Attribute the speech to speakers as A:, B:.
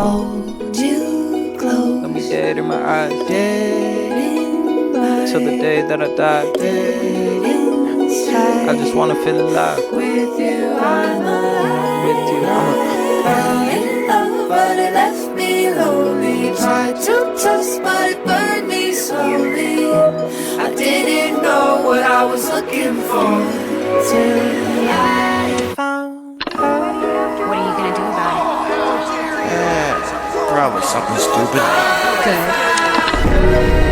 A: hold you close.
B: Let me dead in my eyes
A: Dead in
B: till the day that I die.
A: dead inside.
B: I just wanna feel alive.
A: With you, I'm alive.
B: With you,
A: Fell in love, but it left me lonely. Tried to trust, but it burned me slowly. I didn't know what I was looking for till I found her.
C: What are you gonna do about
D: Probably something stupid.
C: it? Good.